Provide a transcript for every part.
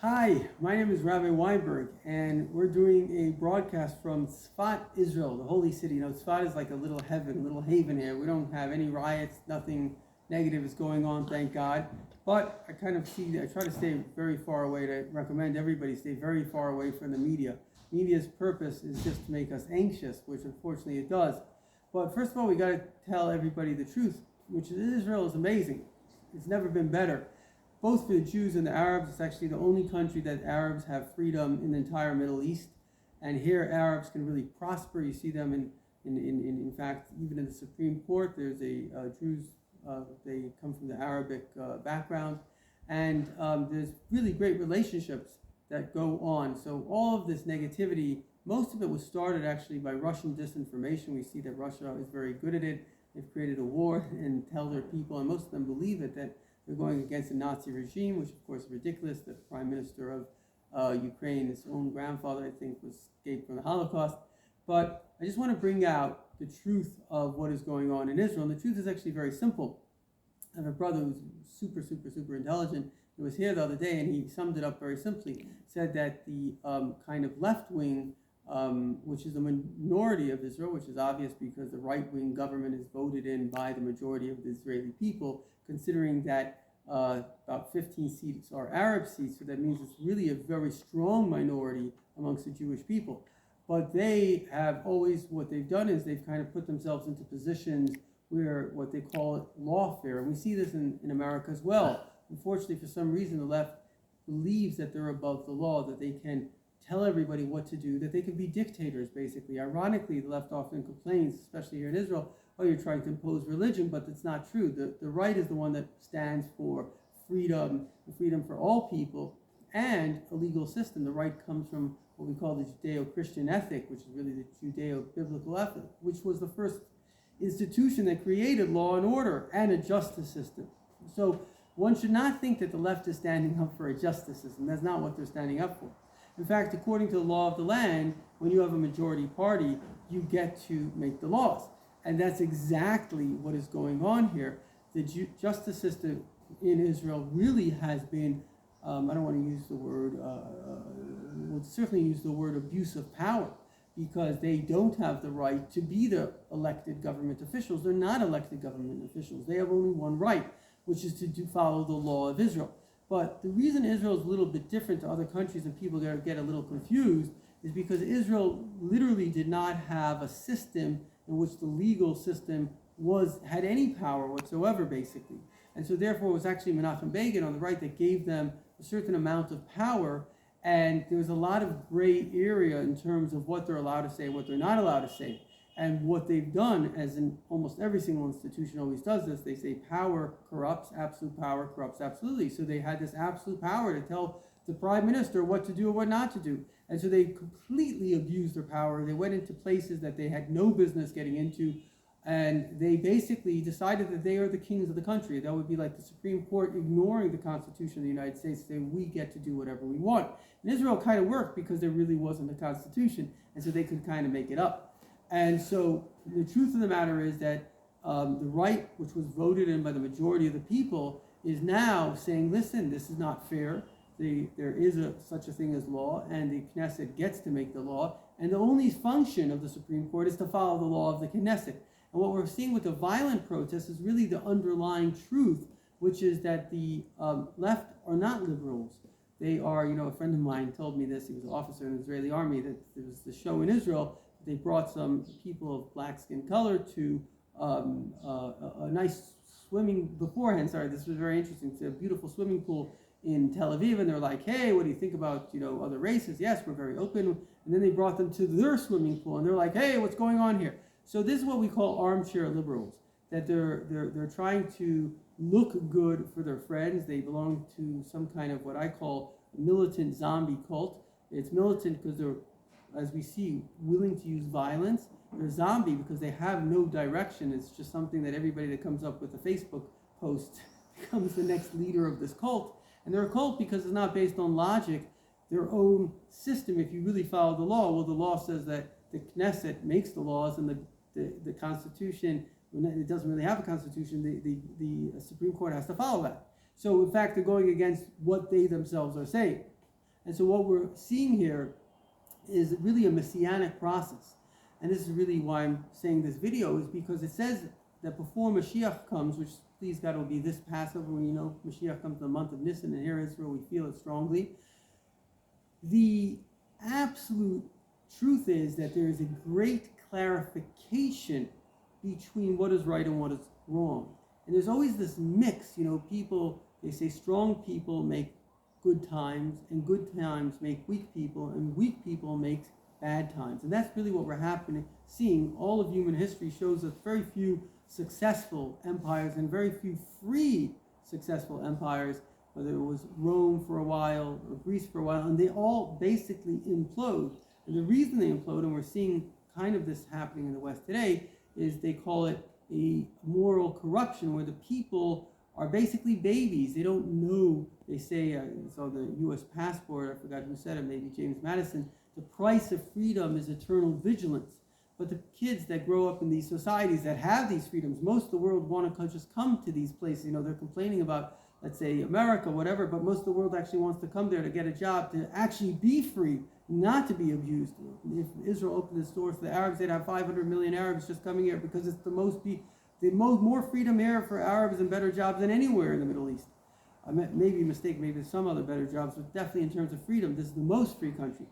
Hi, my name is Rabbi Weinberg, and we're doing a broadcast from Tzfat, Israel, the holy city. Tzfat is like a little heaven, a little haven here. We don't have any riots, nothing negative is going on, thank God. But I try to stay very far away, to recommend everybody stay very far away from the media. Media's purpose is just to make us anxious, which unfortunately it does. But first of all, we got to tell everybody the truth, which is Israel is amazing. It's never been better. Both for the Jews and the Arabs, it's actually the only country that Arabs have freedom in the entire Middle East. And here Arabs can really prosper. You see them in fact, even in the Supreme Court, there's Jews, they come from the Arabic background. And there's really great relationships that go on. So all of this negativity, most of it was started actually by Russian disinformation. We see that Russia is very good at it. They've created a war and tell their people, and most of them believe it, that they're going against a Nazi regime, which of course is ridiculous. The prime minister of Ukraine, his own grandfather, I think, was escaped from the Holocaust. But I just want to bring out the truth of what is going on in Israel. And the truth is actually very simple. I have a brother who's super intelligent. He was here the other day, and he summed it up very simply. Said that the kind of left wing, which is the minority of Israel, which is obvious because the right-wing government is voted in by the majority of the Israeli people, considering that about 15 seats are Arab seats, so that means it's really a very strong minority amongst the Jewish people. But they have always, what they've done is they've kind of put themselves into positions where what they call lawfare. And we see this in America as well. Unfortunately, for some reason, the left believes that they're above the law, that they can tell everybody what to do, that they can be dictators, basically. Ironically, the left often complains, especially here in Israel, oh, you're trying to impose religion, but that's not true. The right is the one that stands for freedom for all people, and a legal system. The right comes from what we call the Judeo-Christian ethic, which is really the Judeo-biblical ethic, which was the first institution that created law and order and a justice system. So one should not think that the left is standing up for a justice system. That's not what they're standing up for. In fact, according to the law of the land, when you have a majority party, you get to make the laws. And that's exactly what is going on here. The justice system in Israel really has been, I don't want to use the word, would certainly use the word abuse of power, because they don't have the right to be the elected government officials. They're not elected government officials. They have only one right, which is to follow the law of Israel. But the reason Israel is a little bit different to other countries and people get a little confused is because Israel literally did not have a system in which the legal system had any power whatsoever, basically. And so therefore it was actually Menachem Begin on the right that gave them a certain amount of power, and there was a lot of gray area in terms of what they're allowed to say, what they're not allowed to say. And what they've done, as in almost every single institution always does this, they say power corrupts, absolute power corrupts absolutely. So they had this absolute power to tell the prime minister what to do or what not to do. And so they completely abused their power. They went into places that they had no business getting into, and they basically decided that they are the kings of the country. That would be like the Supreme Court ignoring the Constitution of the United States, saying we get to do whatever we want. And Israel kind of worked because there really wasn't a constitution, and so they could kind of make it up. And so the truth of the matter is that the right, which was voted in by the majority of the people, is now saying, listen, this is not fair. There is such a thing as law, and the Knesset gets to make the law. And the only function of the Supreme Court is to follow the law of the Knesset. And what we're seeing with the violent protests is really the underlying truth, which is that the left are not liberals. They are, a friend of mine told me this, he was an officer in the Israeli army, that there was the show in Israel. They brought some people of black skin color to a nice swimming beforehand. Sorry, this was very interesting. It's a beautiful swimming pool in Tel Aviv, and they're like, hey, what do you think about, other races? Yes, we're very open. And then they brought them to their swimming pool, and they're like, hey, what's going on here? So this is what we call armchair liberals, that they're trying to look good for their friends. They belong to some kind of what I call militant zombie cult. It's militant because they're, as we see, willing to use violence. They're zombie because they have no direction. It's just something that everybody that comes up with a Facebook post becomes the next leader of this cult. And they're a cult because it's not based on logic, their own system. If you really follow the law, well, the law says that the Knesset makes the laws, and the Constitution, when it doesn't really have a Constitution, the Supreme Court has to follow that. So in fact, they're going against what they themselves are saying. And so what we're seeing here is really a messianic process. And this is really why I'm saying this video, is because it says that before Moshiach comes, which please God will be this Passover, when you know Moshiach comes in the month of Nisan, and here in Israel we feel it strongly. The absolute truth is that there is a great clarification between what is right and what is wrong. And there's always this mix, people, they say strong people make good times, and good times make weak people, and weak people make bad times. And that's really what we're seeing. All of human history shows us very few successful empires and very few free successful empires, whether it was Rome for a while or Greece for a while, and they all basically implode. And the reason they implode, and we're seeing kind of this happening in the West today, is they call it a moral corruption, where the people are basically babies. They don't know. They say, so the U.S. passport, I forgot who said it, maybe James Madison, the price of freedom is eternal vigilance. But the kids that grow up in these societies that have these freedoms, most of the world want to just come to these places. They're complaining about, let's say, America, whatever, but most of the world actually wants to come there to get a job, to actually be free, not to be abused. If Israel opened its doors to the Arabs, they'd have 500 million Arabs just coming here, because it's more freedom here for Arabs and better jobs than anywhere in the Middle East. I may be mistaken, maybe there's some other better jobs, but definitely in terms of freedom, this is the most free country.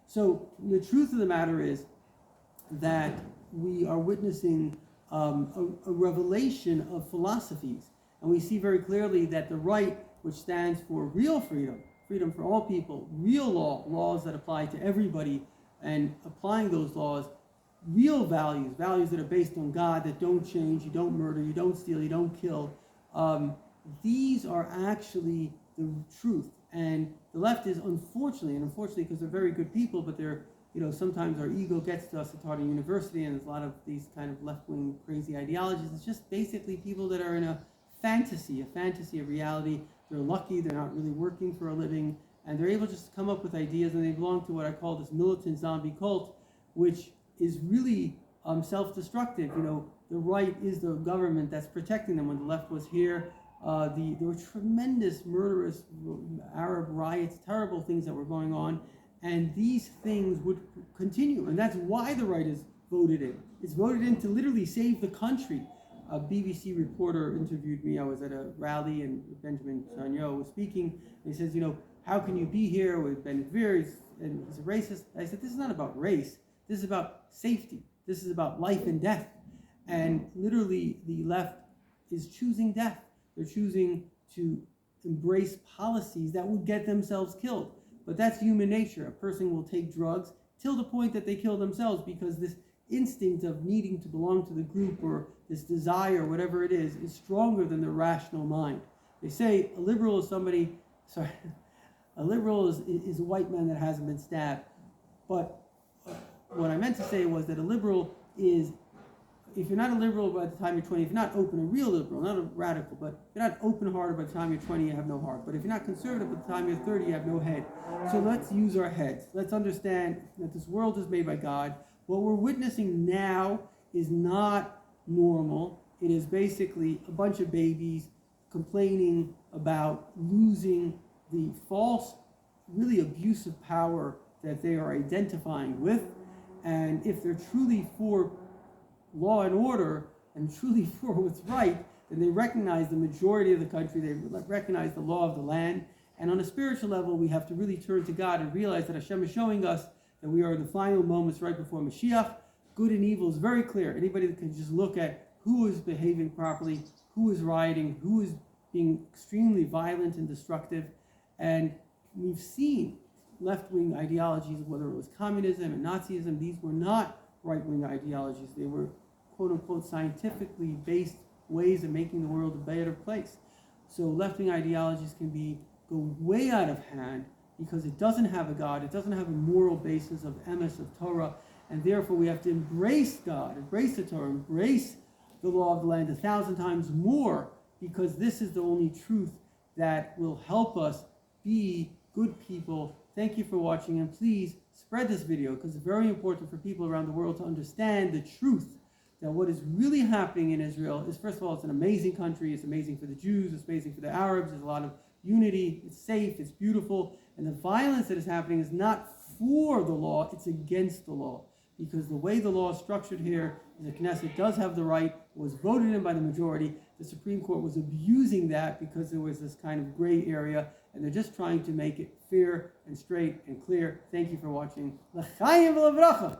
So the truth of the matter is that we are witnessing a revelation of philosophies. And we see very clearly that the right, which stands for real freedom, freedom for all people, real laws that apply to everybody, and applying those laws, real values that are based on God, that don't change, you don't murder, you don't steal, you don't kill. These are actually the truth. And the left is unfortunately because they're very good people, but they're, sometimes our ego gets to us at Harvard University, and there's a lot of these kind of left-wing crazy ideologies. It's just basically people that are in a fantasy of reality. They're lucky, they're not really working for a living, and they're able just to come up with ideas, and they belong to what I call this militant zombie cult, which is really self-destructive. The right is the government that's protecting them. When the left was here, there were tremendous murderous Arab riots, terrible things that were going on, and these things would continue. And that's why the right is voted in. It's voted in to literally save the country. A BBC reporter interviewed me. I was at a rally, and Benjamin Netanyahu was speaking. And he says, how can you be here with Ben Gvir? And he's a racist. I said, this is not about race. This is about safety. This is about life and death. And literally, the left is choosing death. They're choosing to embrace policies that would get themselves killed. But that's human nature. A person will take drugs till the point that they kill themselves, because this instinct of needing to belong to the group, or this desire, whatever it is stronger than the rational mind. They say a liberal is a liberal is a white man that hasn't been stabbed. But what I meant to say was that a liberal is, if you're not a liberal by the time you're 20, if you're not open, a real liberal, not a radical, but if you're not open-hearted by the time you're 20, you have no heart. But if you're not conservative by the time you're 30, you have no head. So let's use our heads. Let's understand that this world is made by God. What we're witnessing now is not normal. It is basically a bunch of babies complaining about losing the false, really abusive power that they are identifying with. And if they're truly for law and order and truly for what's right, then they recognize the majority of the country, they recognize the law of the land. And on a spiritual level, we have to really turn to God and realize that Hashem is showing us that we are in the final moments right before Moshiach. Good and evil is very clear. Anybody that can just look at who is behaving properly, who is rioting, who is being extremely violent and destructive. And we've seen left-wing ideologies, whether it was communism and Nazism, these were not right-wing ideologies. They were, quote-unquote, scientifically based ways of making the world a better place. So left-wing ideologies can go way out of hand, because it doesn't have a God, it doesn't have a moral basis of emes, of Torah, and therefore we have to embrace God, embrace the Torah, embrace the law of the land 1,000 times more, because this is the only truth that will help us be good people. Thank you for watching, and please spread this video, because it's very important for people around the world to understand the truth, that what is really happening in Israel is, first of all, it's an amazing country. It's amazing for the Jews, it's amazing for the Arabs. There's a lot of unity, it's safe, it's beautiful, And the violence that is happening is not for the law, it's against the law. Because the way the law is structured here, the Knesset does have the right, was voted in by the majority. The Supreme Court was abusing that because there was this kind of gray area, and they're just trying to make it fair and straight and clear. Thank you for watching. L'chaim v'levracha.